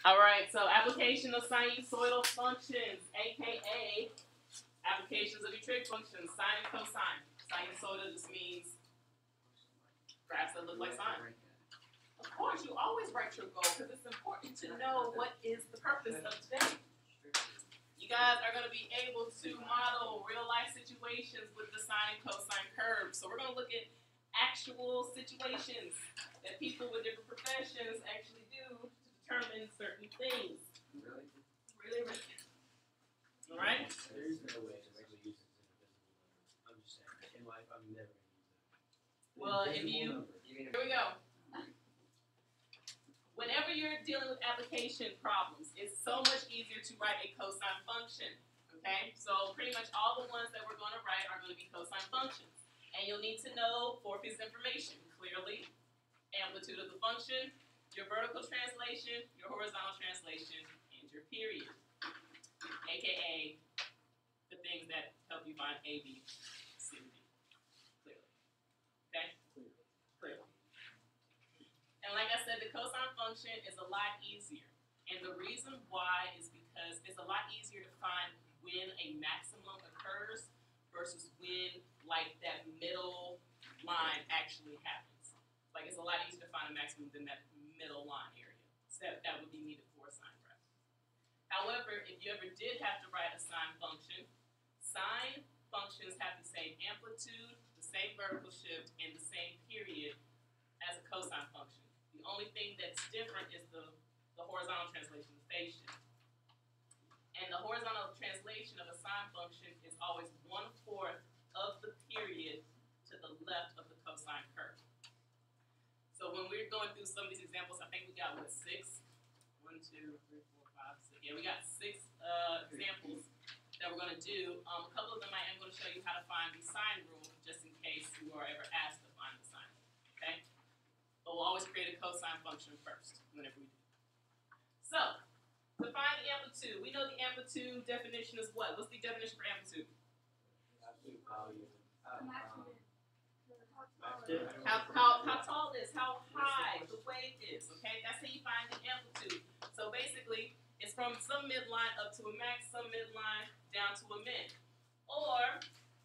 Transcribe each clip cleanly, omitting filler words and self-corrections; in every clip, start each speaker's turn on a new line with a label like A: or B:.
A: All right, so application of sinusoidal functions, aka applications of your trig functions, sine and cosine. Sinusoidal just means graphs that look like sine. Of course, you always write your goal because it's important to know what is the purpose of today. You guys are going to be able to model real life situations with the sine and cosine curves. So we're going to look at actual situations that people with different professions actually do to determine certain things. Really? Really. All right?
B: There's no way to actually use it as an invisible number. I'm just saying, in life, I'm never going to use it.
A: Well, if you, here we go. Whenever you're dealing with application problems, it's so much easier to write a cosine function, okay? So pretty much all the ones that we're going to write are going to be cosine functions. And you'll need to know four pieces of information, clearly, amplitude of the function, your vertical translation, your horizontal translation, and your period, aka the things that help you find A, B, C, and D, clearly, okay? Clearly. And like I said, the cosine function is a lot easier. And the reason why is because it's a lot easier to find when a maximum occurs versus when, like, that middle line actually happens. Like, it's a lot easier to find a maximum than that middle line area. So that would be needed for a sine graph. However, if you ever did have to write a sine functions have the same amplitude, the same vertical shift, and the same period as a cosine function. The only thing that's different is the horizontal translation, the phase shift. And the horizontal translation of a sine function is always 1/4 of the period to the left of the cosine curve. So when we're going through some of these examples, I think we got, what, 6? 1, 2, 3, 4, 5, 6. Yeah, we got 6 examples that we're going to do. A couple of them I am going to show you how to find the sine rule, just in case you are ever asked to find the sine rule, okay? But we'll always create a cosine function first, whenever we do. So, to find the amplitude, we know the amplitude definition is what? What's the definition for amplitude?
B: Absolute value.
A: How tall is, how high the wave is, okay? That's how you find the amplitude. So basically, it's from some midline up to a max, some midline down to a min. Or,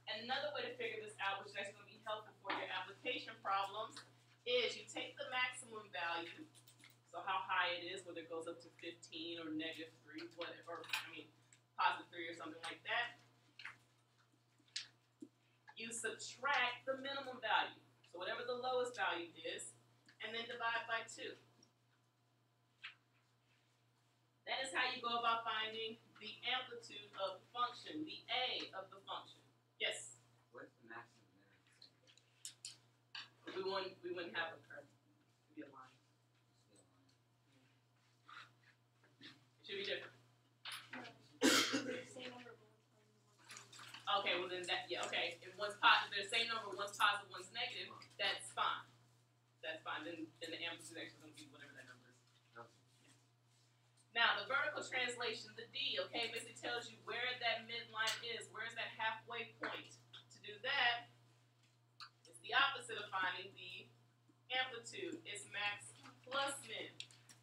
A: another way to figure this out, which is actually going to be helpful for your application problems, is you take the maximum value, so how high it is, whether it goes up to 15 or -3, whatever, +3 or something like that. You subtract the minimum value, so whatever the lowest value is, and then divide by 2. That is how you go about finding the amplitude of the function, the A of the function. Yes?
B: What's the maximum there?
A: We wouldn't have a curve. It'd be a line. It should be different. Okay, well then that, yeah, okay. If one's positive, they're the same number, one's positive, one's negative, that's fine. That's fine. Then the amplitude actually going to be whatever that number is. Yeah. Now, the vertical translation, the D, okay, basically tells you where that midline is. Where's that halfway point? To do that, it's the opposite of finding the amplitude. It's max plus min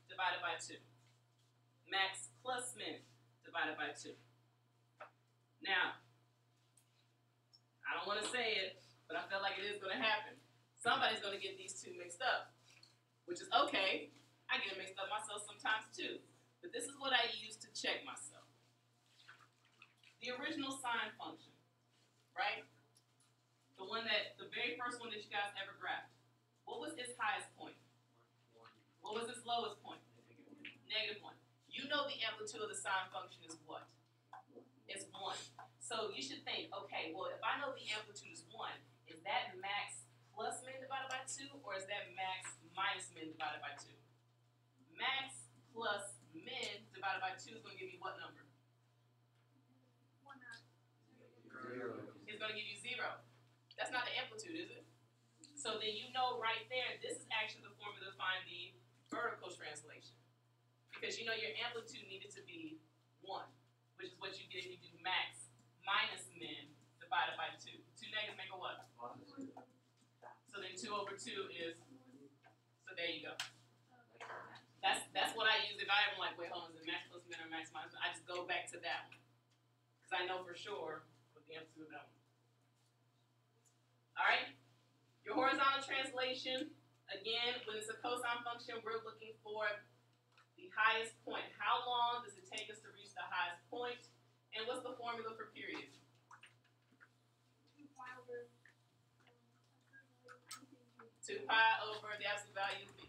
A: divided by 2. Max plus min divided by 2. Now, I don't want to say it, but I feel like it is going to happen. Somebody's going to get these two mixed up, which is okay. I get mixed up myself sometimes too. But this is what I use to check myself. The original sine function, right? The very first one that you guys ever graphed. What was its highest point? What was its lowest point? -1. You know the amplitude of the sine function is what? It's 1. So you should think, okay, well, if I know the amplitude is 1, is that max plus min divided by 2, or is that max minus min divided by 2? Max plus min divided by 2 is going to give me what number?
B: 0.
A: It's going to give you 0. That's not the amplitude, is it? So then you know right there, this is actually the formula to find the vertical translation. Because you know your amplitude needed to be 1, which is what you get if you do max minus min divided by 2. 2 negatives make a what? So then 2 over 2 is, so there you go. That's what I use if I ever like, wait, I know for sure what the amplitude of that one. All right. Your horizontal translation, again, when it's a cosine function, we're looking for the highest point. How long does it take us to reach the highest point? And what's the formula for period? 2 pi over the absolute value of b.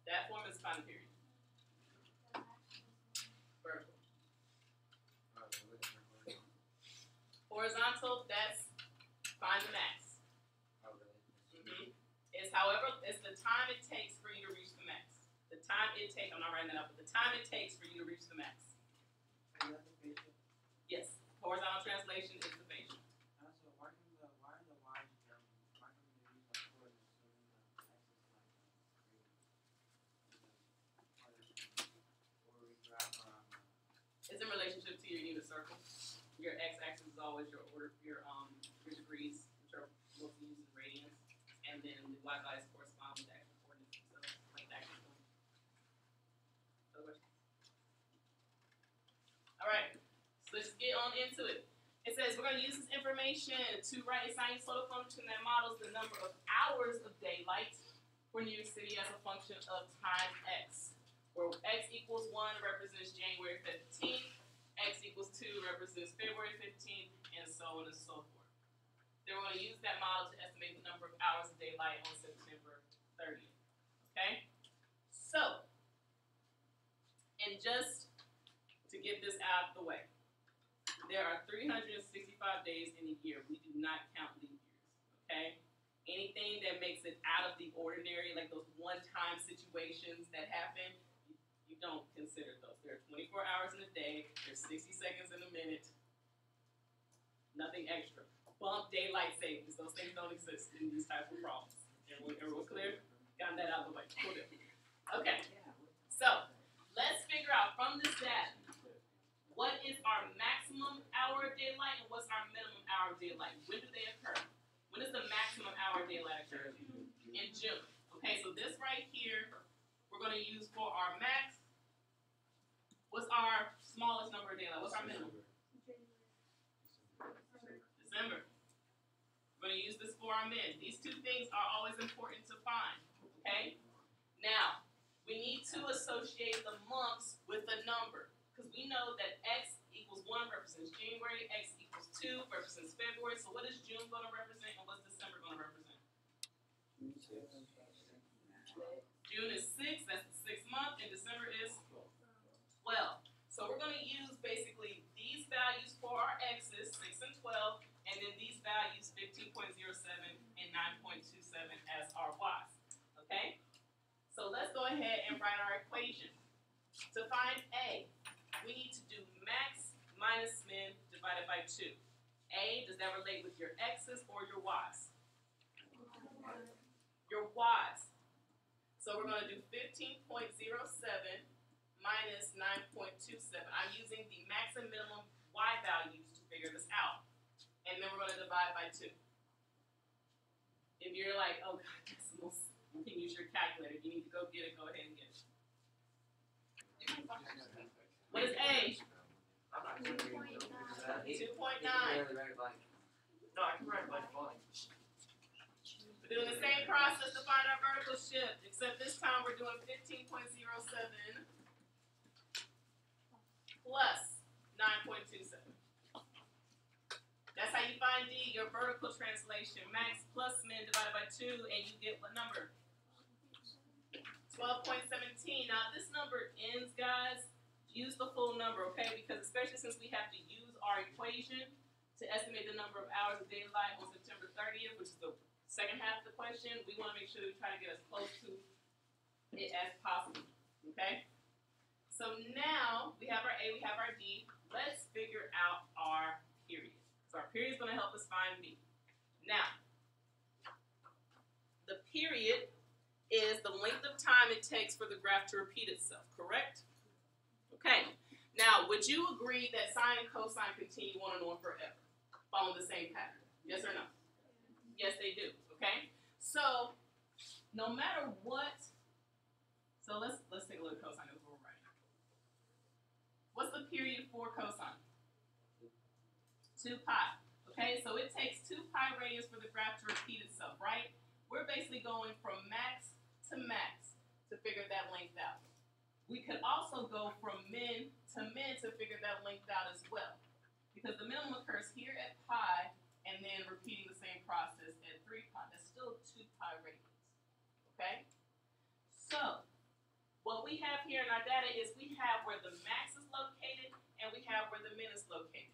A: That formula is final period. Vertical. Horizontal, that's find the max. It's the time it takes for you to reach the max. The time it takes, I'm not writing that up, but the time it takes for you to reach the max. Yes, horizontal translation is the facial.
B: So why come the y determined? Why come they use like coordinates so then the x is like
A: It's in relationship to your unit circle. Your x-axis is always your order, your degrees, which are mostly used in radians, and then the y-values correspond with the actual coordinates themselves, like the actual point. Other questions? All right, so let's just get on into it. It says we're going to use this information to write a sinusoidal function that models the number of hours of daylight for New York City as a function of time x, where x equals 1 represents January 15th, x equals 2 represents February 15th, and so on and so forth. Then we're going to use that model to estimate the number of hours of daylight on September 30th. Okay? So, and just to get this out of the way, there are 365 days in a year. We do not count leap years. Okay? Anything that makes it out of the ordinary, like those one-time situations that happen, you don't consider those. There are 24 hours in a day. There's 60 seconds in a minute. Nothing extra. Bump daylight savings. Those things don't exist in these types of problems. Everyone clear? Got that out of the way. Cool. Okay. So let's figure out from this data what is our maximum hour of daylight and what's our minimum hour of daylight. When do they occur? When does the maximum hour of daylight occur? In June. Okay, so this right here we're going to use for our max. What's our smallest number of daylight? What's our minimum? December. We're going to use this for our min. These two things are always important to find. Okay? Now, we need to associate the months with a number. Because we know that x equals 1 represents January, x equals 2 represents February. So what is June going to represent and what's December going to represent? June is 6, that's the 6th month, and December is 12. So we're going to use basically these values for our x's, 6 and 12, and then these values, 15.07 and 9.27 as our y's. Okay? So let's go ahead and write our equation. To find a, we need to do max minus min divided by 2. A, does that relate with your x's or your y's? Your y's. So we're going to do 15.07 minus 9.27. I'm using the max and minimum y values to figure this out. And then we're going to divide by 2. If you're like, oh God, decimals, you can use your calculator. If you need to go get it, go ahead and get it. What is A? 2.9.
B: No, I can write like fine.
A: We're doing the same process to find our vertical shift, except this time we're doing 15.07 plus 9.27. That's how you find D, your vertical translation. Max plus min divided by 2, and you get what number? 12.17. Now, this number ends, guys. Use the full number, okay? Because especially since we have to use our equation to estimate the number of hours of daylight on September 30th, which is the second half of the question, we want to make sure we try to get as close to it as possible, okay? So now we have our A, we have our D. Let's figure out our period. So our period is going to help us find B. Now, the period is the length of time it takes for the graph to repeat itself, correct? Okay. Now, would you agree that sine and cosine continue on and on forever, following the same pattern? Yes or no? Yes, they do. Okay. So, no matter what, so let's take a look at cosine as we're writing. What's the period for cosine? 2 pi. Okay, so it takes 2 pi radians for the graph to repeat itself, right? We're basically going from max to max to figure that length out. We could also go from min to figure that length out as well. Because the minimum occurs here at pi and then repeating the same process at 3 pi. That's still 2 pi radians. Okay? So, what we have here in our data is we have where the max is located and we have where the min is located.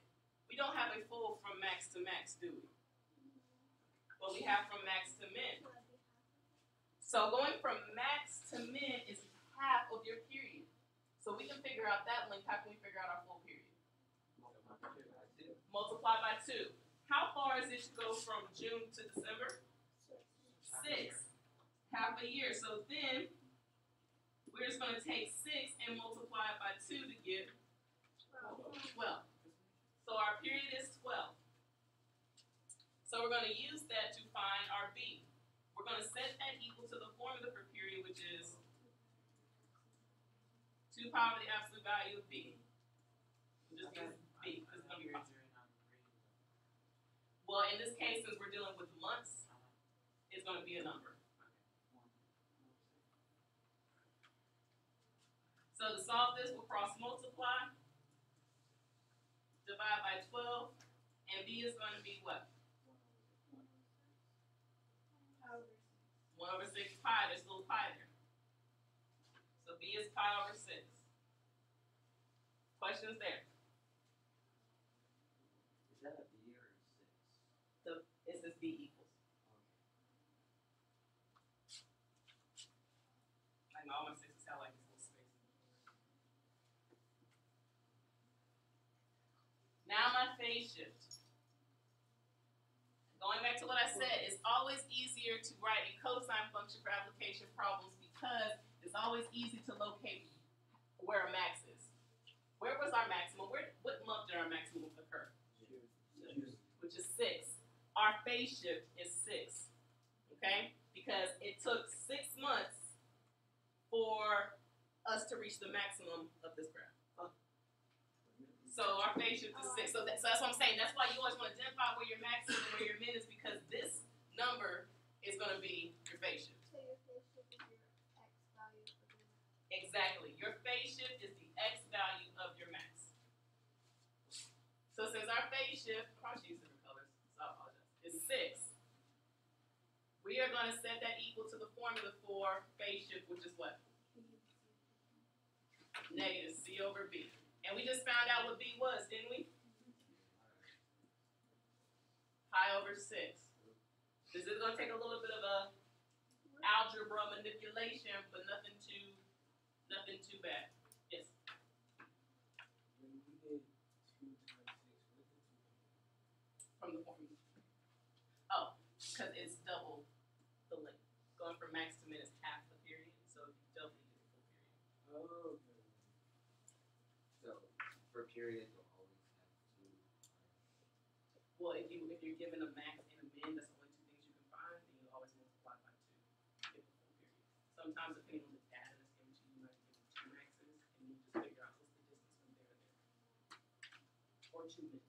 A: We don't have a full from max to max, do we? But we have from max to min. So going from max to min is half of your period. So we can figure out that length. How can we figure out our full period? Multiply by 2. How far is it to go from June to December? 6. Half a year. So then we're just going to take 6 and multiply it by 2 to get 12. So our period is 12. So we're going to use that to find our B. We're going to set that equal to the formula for period, which is 2 pi over the absolute value of B. We'll just use B. This is going to be pi. Well, in this case, since we're dealing with months, it's going to be a number. So to solve this, we'll cross multiply, divide by 12, and B is going to be what? 1 over 6 pi. There's a little pi there. So B is pi over 6. Questions there?
B: Is that a B or a 6?
A: It says B equals. I know all my 6s have like this little space. Now my phase shift. Going back to what I said, it's always easier to write a cosine function for application problems because it's always easy to locate where a max is. Where was our maximum? What month did our maximum occur?
B: June.
A: Which is 6. Our phase shift is 6. Okay? Because it took 6 months for us to reach the maximum of this graph. So our phase shift is 6. So that's what I'm saying. That's why you always want to identify where your max is and where your min is, because this number is going to be your phase shift.
C: So your phase shift is your x value of the max.
A: Exactly. Your phase shift is the x value of your max. So since our phase shift, I probably should use different colors, so I apologize, is 6, we are going to set that equal to the formula for phase shift, which is what? Negative C over B. And we just found out what B was, didn't we? Pi over 6. This is going to take a little bit of a algebra manipulation, but nothing too bad. Yes.
B: When we did 2 times 6, what did 2
A: From the formula. Oh, because it's double the length. Going from max to min is half the period, so you double the full period.
B: Oh, okay. So, for periods, you'll always have 2.
A: Well, if you're given a max and a min, that's the only 2 things you can find, then you always multiply by 2 to get the full period. Sometimes, depending on the data that's given to you, you might get 2 maxes, and you just figure out what's the distance from there to there. Or 2 mins.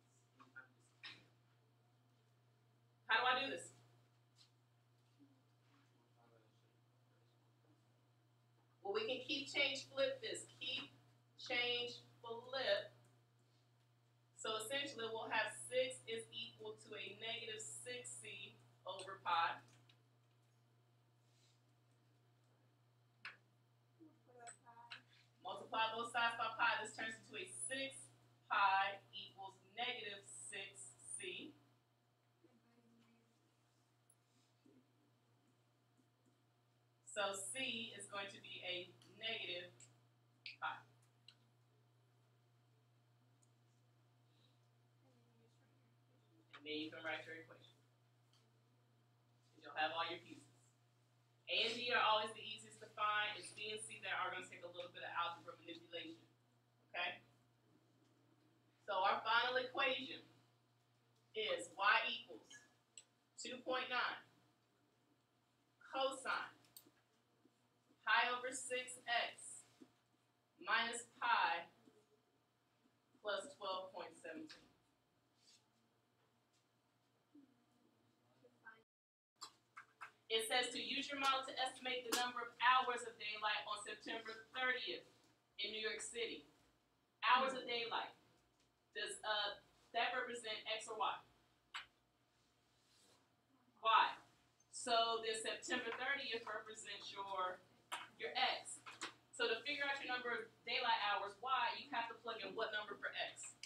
A: How do I do this? Well, we can keep, change, flip this. Keep, change, flip. So essentially we'll have 6 is equal to a negative 6c over pi. Multiply both sides by pi. This turns into a 6 pi equals negative 6c. So c is going to be a negative pi. And then you can write your equation. And you'll have all your pieces. A and B are always the easiest to find. It's B and C that are going to take a little bit of algebra manipulation. Okay? So our final equation is y equals 2.9 cosine pi over 6x minus pi use your model to estimate the number of hours of daylight on September 30th in New York City. Hours of daylight. Does that represent X or Y? Y. So then September 30th represents your X. So to figure out your number of daylight hours, Y, you have to plug in what number for X?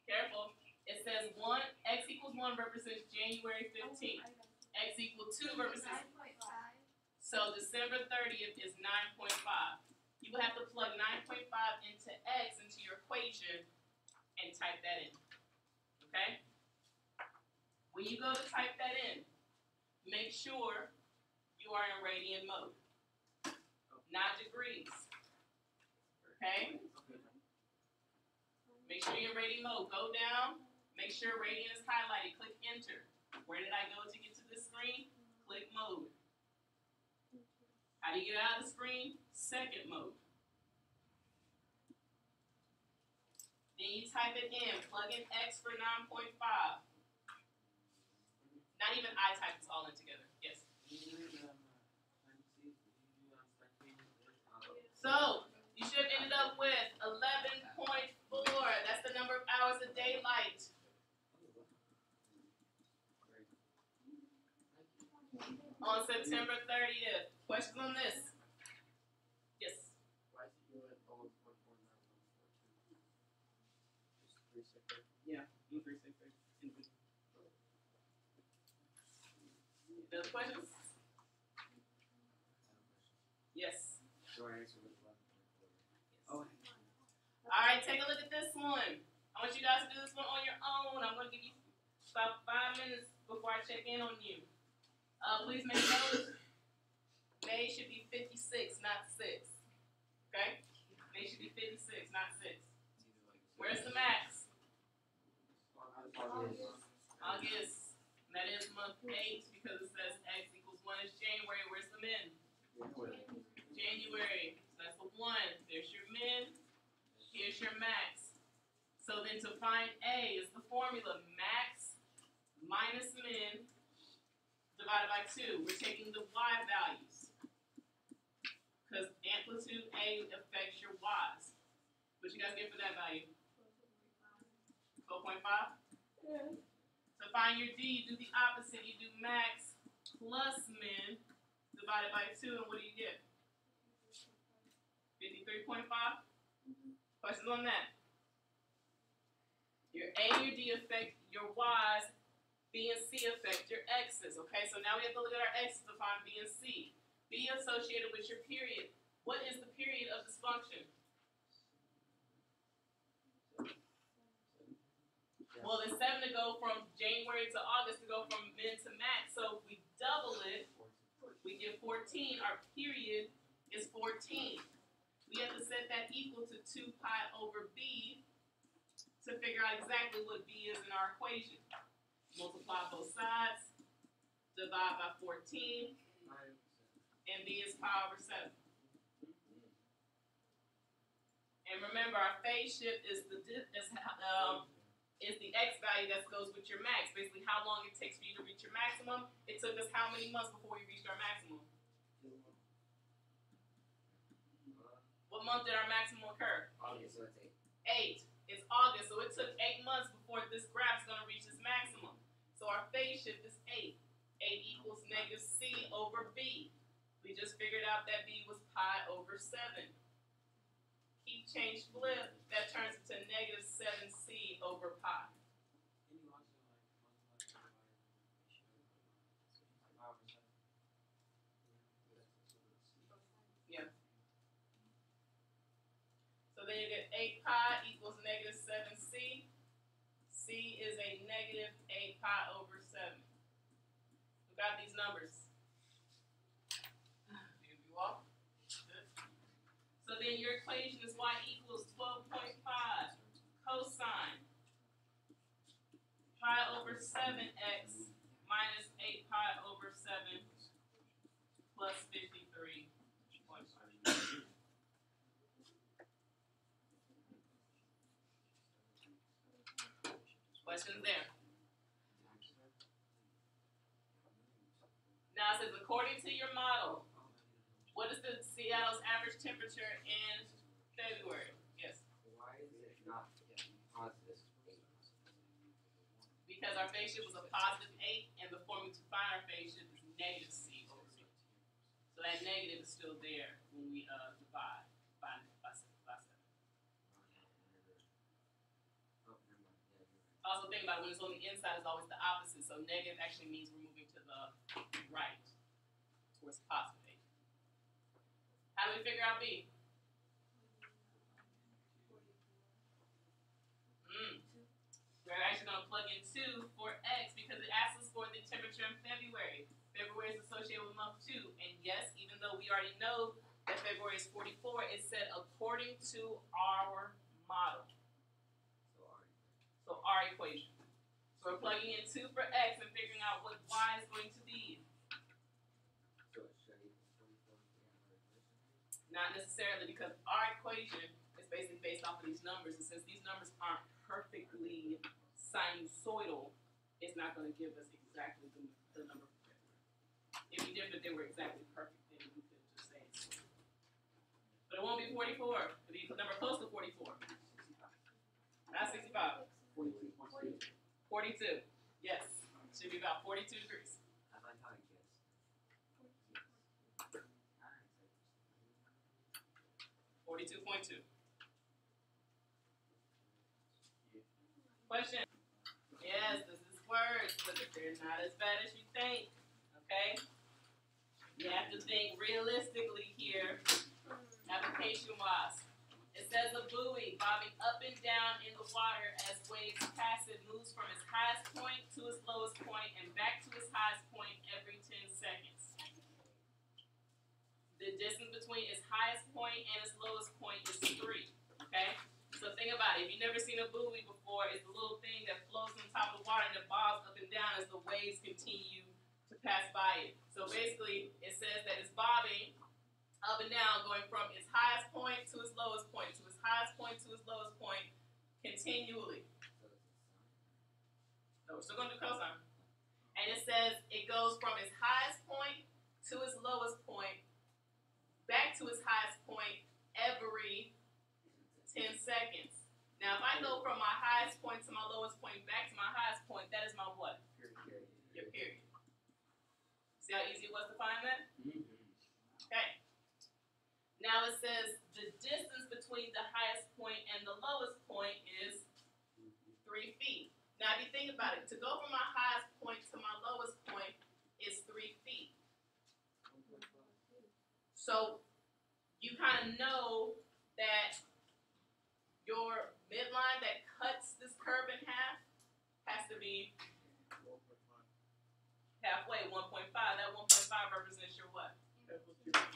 A: Careful. It says 1, X equals 1 represents January 15th. X equals 2 represents,
C: 9.5.
A: so December 30th is 9.5. You will have to plug 9.5 into X into your equation and type that in. Okay? When you go to type that in, make sure you are in radian mode, not degrees. Okay? Make sure you're in radian mode. Go down, make sure radian is highlighted. Click enter. Where did I go to get to this screen? Click mode. How do you get out of the screen? Second mode. Then you type it in. Plug in X for 9.5. Not even I type this all in together. Yes. So you should have ended up with 11.4. That's the number of hours of daylight. On September 30th. Questions on this? Yes.
B: Why is it at almost 1.49? Just 3 seconds.
A: Yeah, you 3 6 6. Other questions? Yes.
B: So I answer with 11.4.
A: Oh. All right, take a look at this one. I want you guys to do this one on your own. I'm going to give you about 5 minutes before I check in on you. Please make note. May should be 56, not 6. Okay? May should be 56, not 6. Where's the max? August. That is month 8 because it says X equals 1 is January. Where's the min? January. So that's the 1. There's your min. Here's your max. So then to find A is the formula max minus min divided by 2. We're taking the Y values because amplitude A affects your Y's. What you guys get for that value? 12.5? Yeah. To find your D, you do the opposite. You do max plus min divided by 2, and what do you get? 53.5? Questions on that? Your A and your D affect your Y's. B and C affect your X's. Okay, so now we have to look at our X's to find B and C. B associated with your period. What is the period of this function? Well, it's 7 to go from January to August to go from min to max. So if we double it, we get 14. Our period is 14. We have to set that equal to 2 pi over B to figure out exactly what B is in our equation. Multiply both sides, divide by 14, and B is pi over 7. And remember, our phase shift is the X value that goes with your max. Basically, how long it takes for you to reach your maximum. It took us how many months before we reached our maximum? What month did our maximum occur?
B: August, so it's 8.
A: 8. It's August, so it took 8 months before this graph is going to reach its maximum. So our phase shift is 8. 8 equals negative C over B. We just figured out that B was pi over 7. Keep change flip, that turns into negative 7C over pi. Yeah. So then you get 8 pi equals negative 7C. C is a negative 8 pi over 7. Who got these numbers? You all? Good. So then your equation is y equals 12.5 cosine pi over 7x minus 8 pi over 7 plus 53.5. Questions there? Now it says, according to your model, what is the Seattle's average temperature in February? Yes.
B: Why is it not positive 8?
A: Because our phase shift was a positive 8, and the formula to find our phase shift is negative C over B. So that negative is still there when we divide by 7. Also think about it, when it's on the inside, it's always the opposite. So negative actually means we're moving to the right, towards positive 8. How do we figure out B? We're actually going to plug in 2 for X because it asks us for the temperature in February. February is associated with month 2. And yes, even though we already know that February is 44, it said according to our model. So our equation. So we're plugging in 2 for X and figuring out what Y is going to be.
B: So it should equal 44
A: Not necessarily, because our equation is basically based off of these numbers. And since these numbers aren't perfectly sinusoidal, it's not going to give us exactly the number for February. It'd be different if they were exactly perfect, then we could just say it's 44. But it won't be 44. It'll be a number close to 44. Not 65. 42. Yes. Should be about 42 degrees.
B: I like how it gets.
A: 42.2. Question. Yes, this is words, but they're not as bad as you think. Okay? You have to think realistically here, application-wise. It says a buoy bobbing up and down in the water as waves pass it moves from its highest point to its lowest point and back to its highest point every 10 seconds. The distance between its highest point and its lowest point is 3. Okay? So think about it. If you've never seen a buoy before, it's a little thing that floats on top of the water and it bobs up and down as the waves continue to pass by it. So basically, it says that it's bobbing up and down, going from its highest point to its lowest point, to its highest point to its lowest point, continually. No, we're still going to do cosine. And it says it goes from its highest point to its lowest point, back to its highest point every 10 seconds. Now, if I go from my highest point to my lowest point, back to my highest point, that is my what? Your period. See how easy it was to find that? Okay. Now it says the distance between the highest point and the lowest point is 3 feet. Now if you think about it, to go from my highest point to my lowest point is 3 feet. So you kind of know that your midline that cuts this curve in half has to be halfway, 1.5. That 1.5 represents your what?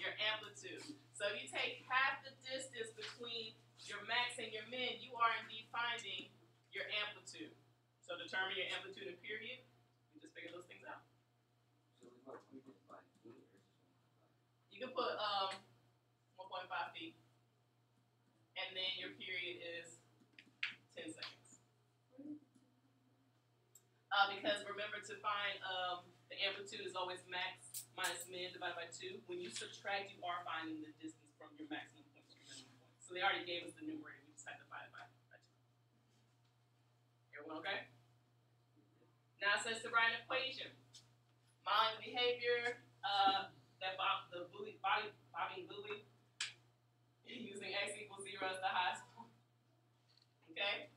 A: Your amplitude. So if you take half the distance between your max and your min, you are indeed finding your amplitude. So determine your amplitude and period. We just figure those things out.
B: So we put 1.5 feet or just 1.5?
A: You can put 1.5 feet, and then your period is 10 seconds. Because remember to find the amplitude is always max minus min divided by 2. When you subtract, you are finding the distance from your maximum point to your minimum point. So they already gave us the numerator. We just had to divide it by 2. Everyone okay? Now it says to write an equation. Modeling the behavior the bobbing buoy using x equals 0 as the highest point. Okay?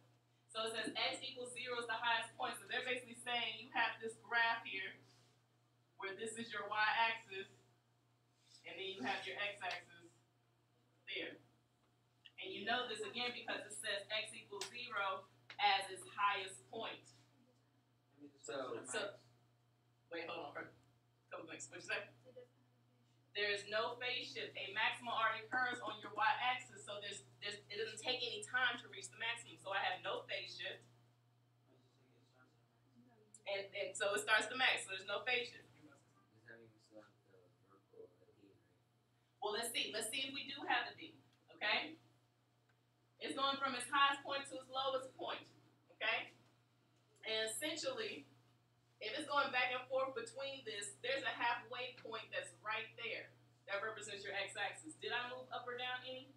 A: So it says x equals 0 is the highest point. So they're basically saying you have this graph here where this is your y-axis, and then you have your x-axis there. And you know this again because it says x equals 0 as its highest point. So wait, hold on. Couple things. What you say? There is no phase shift. A maximum already occurs on your y-axis, so it doesn't take any time to reach the maximum. So I have no phase shift. And so it starts the max, so there's no phase shift.
B: Does that mean we still have the vertical at D, right?
A: Well, let's see. Let's see if we do have the D, okay? It's going from its highest point to its lowest point, okay? And essentially, if it's going back and forth between this, there's a halfway point that's right there that represents your x-axis. Did I move up or down any?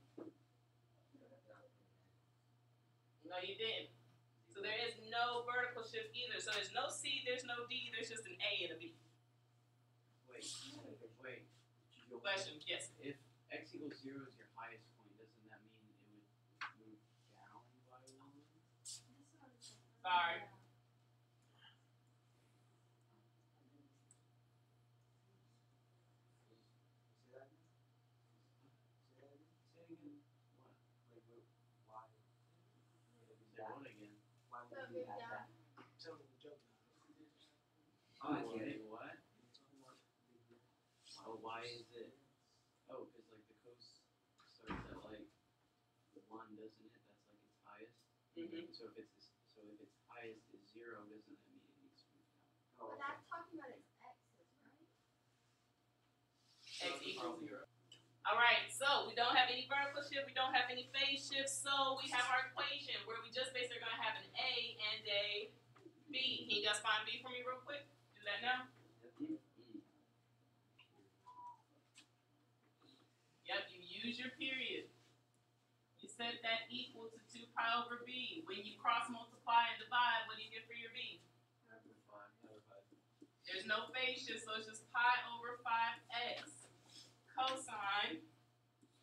A: No, you didn't. So there is no vertical shift either. So there's no C, there's no D, there's just an A and a B.
B: Wait.
A: Question, yes.
D: If x equals 0 is your highest point, doesn't that mean it would move down by 1?
A: Sorry.
B: Oh, I get it.
D: What? Oh, why is it? Oh, because like the coast starts at like 1, doesn't it? That's like its highest.
A: Mm-hmm.
D: So if its highest is 0, doesn't that mean it needs to move down?
C: But that's talking about its x's, right?
A: X equals 0. All right, so we don't have any vertical shift, we don't have any phase shift, so we have our equation where we just basically are going to have an A and a B. Can you guys find B for me real quick? Do that now. Yep, you use your period. You set that equal to 2 pi over B. When you cross multiply and divide, what do you get for your B? There's no phase shift, so it's just pi over 5x cosine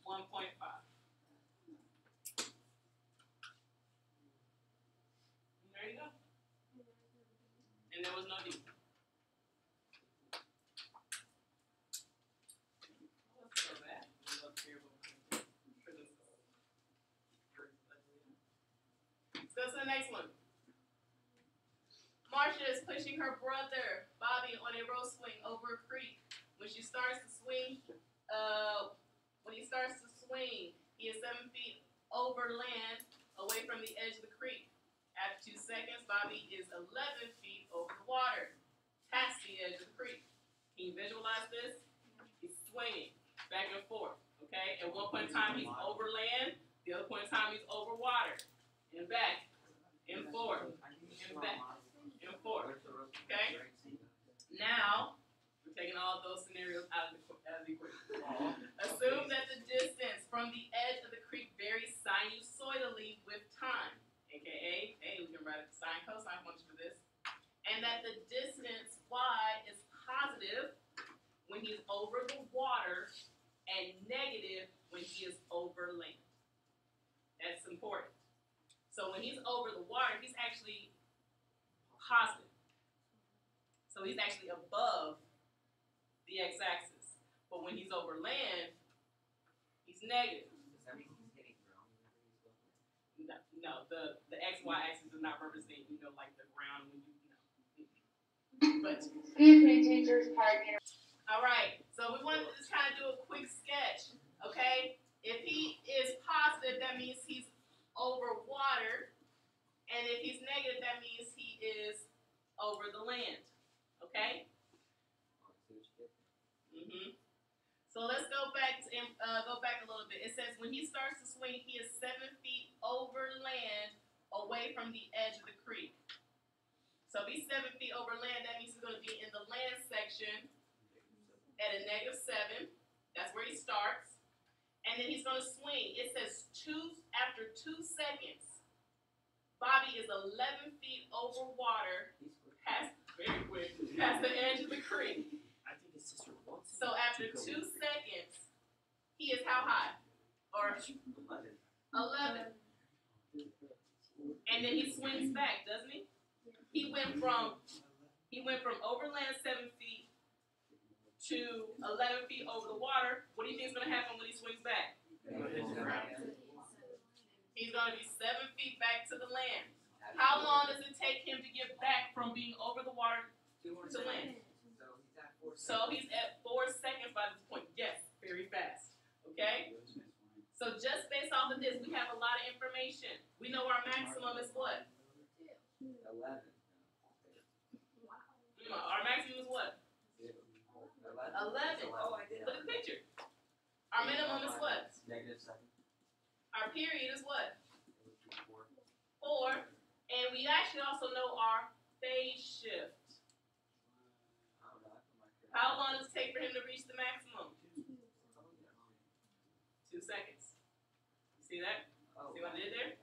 A: 1.5. There you go. And there was no D. Let's go back. Let's go to the next one. Marcia is pushing her brother, Bobby, on a row swing over a creek. When he starts to swing, he is 7 feet over land, away from the edge of the creek. After 2 seconds, Bobby is 11 feet over the water, past the edge of the creek. Can you visualize this? He's swinging back and forth, okay? At one point in time, he's over land. The other point in time, he's over water. And back, and forth, and back, and forth, okay? Now, we're taking all of those scenarios out of the equation. Assume that the distance from the edge of the creek varies sinusoidally with time, aka, hey, we can write a sine cosine function for this, and that the distance y is positive when he's over the water and negative when he is over land. That's important. So when he's over the water, he's actually positive. So he's actually above the x-axis. But when he's over land, he's negative.
B: Does that mean he's hitting ground?
A: No, the x-y axis does not represent, like the ground when you But
E: excuse me, teachers, pardon.
A: All right, so we wanted to just kind of do a quick sketch, okay? If he is positive, that means he's over water, and if he's negative, that means he is over the land, okay? Mm-hmm. So let's go back a little bit. It says when he starts to swing, he is 7 feet over land, away from the edge of the creek. So if he's 7 feet over land, that means he's going to be in the land section at a -7. That's where he starts. And then he's going to swing. It says after 2 seconds, Bobby is 11 feet over water, past the edge of the creek.
B: I think his sister wants.
A: So after 2 seconds, he is how high? Or 11. And then he swings back, doesn't he? He went from overland 7 feet to 11 feet over the water. What do you think is going to happen when he swings back? He's going to be 7 feet back to the land. How long does it take him to get back from being over the water to land? So he's at 4 seconds by this point. Yes, very fast. Okay? So just based off of this, we have a lot of information. We know our maximum is what?
B: 11.
A: Our maximum is what? 11.
B: Oh, I did.
A: Look at the picture. Our minimum is what?
B: -7.
A: Our period is what? 4. And we actually also know our phase shift. take for him to reach the maximum? 2 seconds. You see that? See what I did there?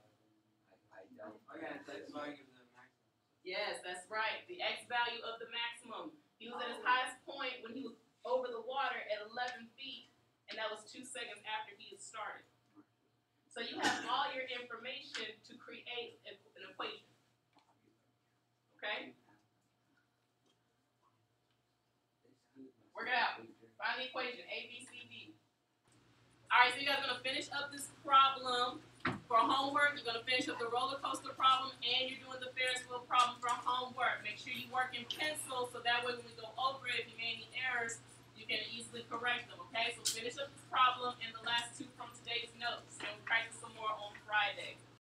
D: I don't. Okay, that's why I give the maximum.
A: Yes, that's right. The x value of the maximum. He was at his highest point when he was over the water at 11 feet, and that was 2 seconds after he had started. So you have all your information to create an equation. Okay? Work it out. Find the equation, A, B, C, D. All right, so you guys are going to finish up this problem for homework. You're going to finish up the roller coaster problem, and you're doing the Ferris wheel problem for homework. Make sure you work in pencil so that way when we go over it, if you may